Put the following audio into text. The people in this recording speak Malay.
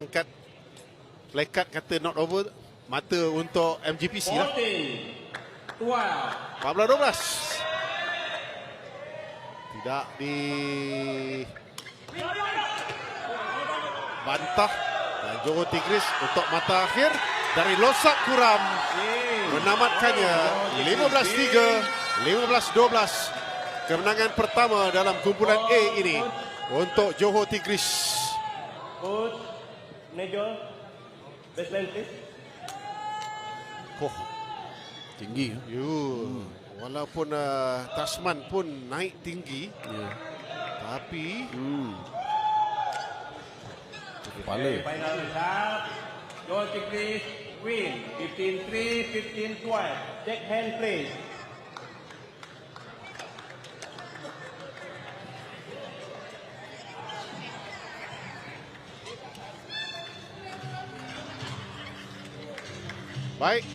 Angkat plekat kata not over, mata untuk MGPC lah. 14-12. Tidak di bantah dan Johor Tigris untuk mata akhir dari Losak Kuram menamatkannya 15-3, 15-12. Kemenangan pertama dalam kumpulan A ini untuk Johor Tigris. Nejol, baseline please. Oh, tinggi. Walaupun Tasman pun naik tinggi, tapi Okay, final result. Johor Tigris win 15-3, 15-12. Check hand please. baik.